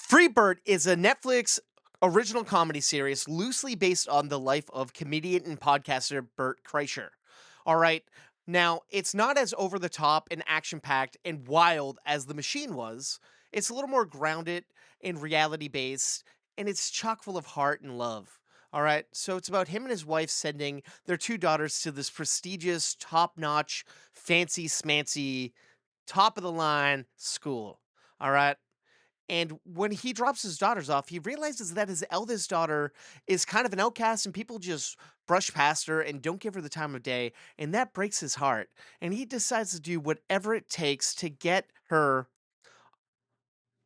Freebird is a Netflix original comedy series loosely based on the life of comedian and podcaster Bert Kreischer. All right. Now, it's not as over the top and action packed and wild as The Machine was. It's a little more grounded and reality based, and it's chock full of heart and love. All right. So it's about him and his wife sending their two daughters to this prestigious, top notch, fancy smancy, top of the line school. All right. And when he drops his daughters off, he realizes that his eldest daughter is kind of an outcast and people just brush past her and don't give her the time of day. And that breaks his heart. And he decides to do whatever it takes to get her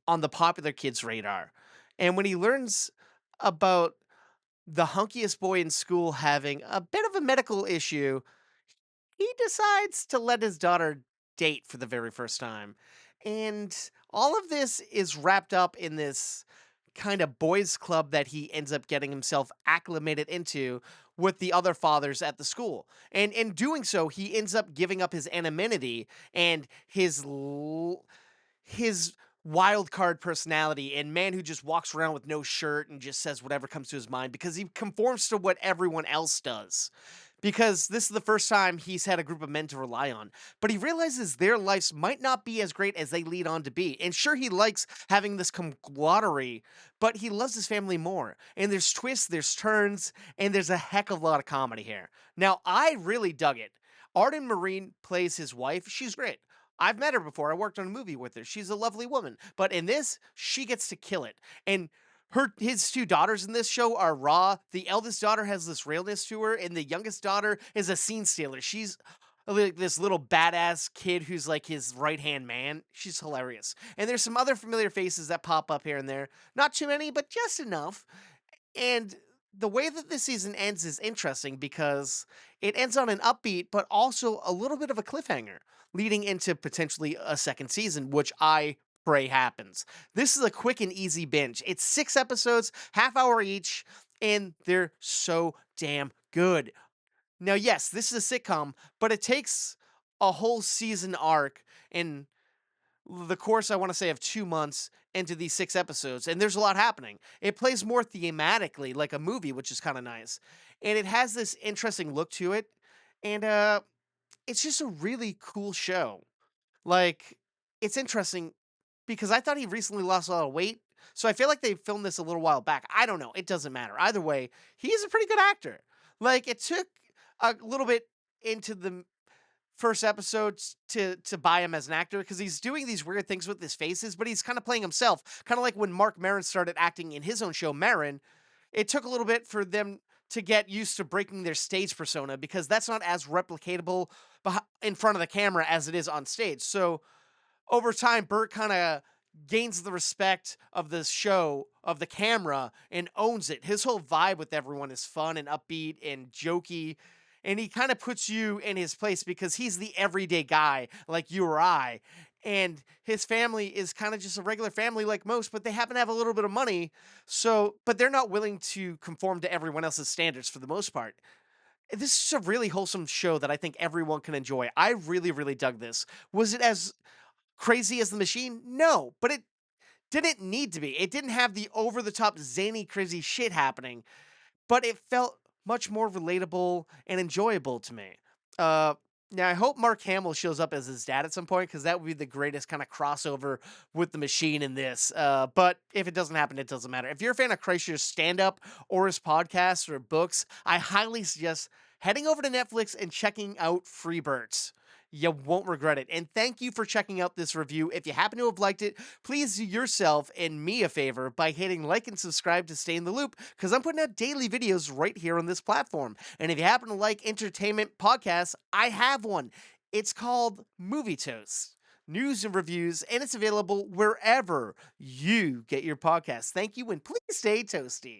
on the popular kids' radar. And when he learns about the hunkiest boy in school having a bit of a medical issue, he decides to let his daughter date for the very first time. And all of this is wrapped up in this kind of boys club that he ends up getting himself acclimated into with the other fathers at the school. And in doing so, he ends up giving up his anonymity and his wild card personality and man who just walks around with no shirt and just says whatever comes to his mind because he conforms to what everyone else does. Because this is the first time he's had a group of men to rely on. But he realizes their lives might not be as great as they lead on to be. And sure, he likes having this camaraderie, but he loves his family more. And there's twists, there's turns, and there's a heck of a lot of comedy here. Now, I really dug it. Arden Myrin plays his wife. She's great. I've met her before. I worked on a movie with her. She's a lovely woman. But in this, she gets to kill it. And his two daughters in this show are raw. The eldest daughter has this realness to her, and the youngest daughter is a scene stealer. She's like this little badass kid who's like his right hand man. She's hilarious. And there's some other familiar faces that pop up here and there. Not too many, but just enough. And the way that this season ends is interesting because it ends on an upbeat, but also a little bit of a cliffhanger, leading into potentially a second season, which I pray happens. This is a quick and easy binge. It's 6 episodes, half hour each, and they're so damn good. Now, yes, this is a sitcom, but it takes a whole season arc and the course I want to say of 2 months into these 6 episodes, and there's a lot happening. It plays more thematically like a movie, which is kind of nice, and it has this interesting look to it, and it's just a really cool show. Like, it's interesting because I thought he recently lost a lot of weight, so I feel like they filmed this a little while back. I don't know. It doesn't matter. Either way, he's a pretty good actor. Like, it took a little bit into the first episodes to buy him as an actor because he's doing these weird things with his faces, but he's kind of playing himself. Kind of like when Mark Maron started acting in his own show, Marin. It took a little bit for them to get used to breaking their stage persona because that's not as replicatable in front of the camera as it is on stage. So over time, Bert kind of gains the respect of the show, of the camera, and owns it. His whole vibe with everyone is fun and upbeat and jokey. And he kind of puts you in his place because he's the everyday guy like you or I. And his family is kind of just a regular family like most, but they happen to have a little bit of money. So, but they're not willing to conform to everyone else's standards for the most part. This is a really wholesome show that I think everyone can enjoy. I really, really dug this. Was it as crazy as The Machine? No, but it didn't need to be. It didn't have the over the top zany crazy shit happening, but it felt much more relatable and enjoyable to me. Uh Now I hope Mark Hamill shows up as his dad at some point because that would be the greatest kind of crossover with the machine in this. But if it doesn't happen, it doesn't matter. If you're a fan of Kreischer's stand-up or his podcasts or books, I highly suggest heading over to Netflix and checking out Freebirds. You won't regret it. And thank you for checking out this review. If you happen to have liked it, please do yourself and me a favor by hitting like and subscribe to stay in the loop because I'm putting out daily videos right here on this platform. And if you happen to like entertainment podcasts, I have one. It's called Movie Toast. News and reviews, and it's available wherever you get your podcasts. Thank you, and please stay toasty.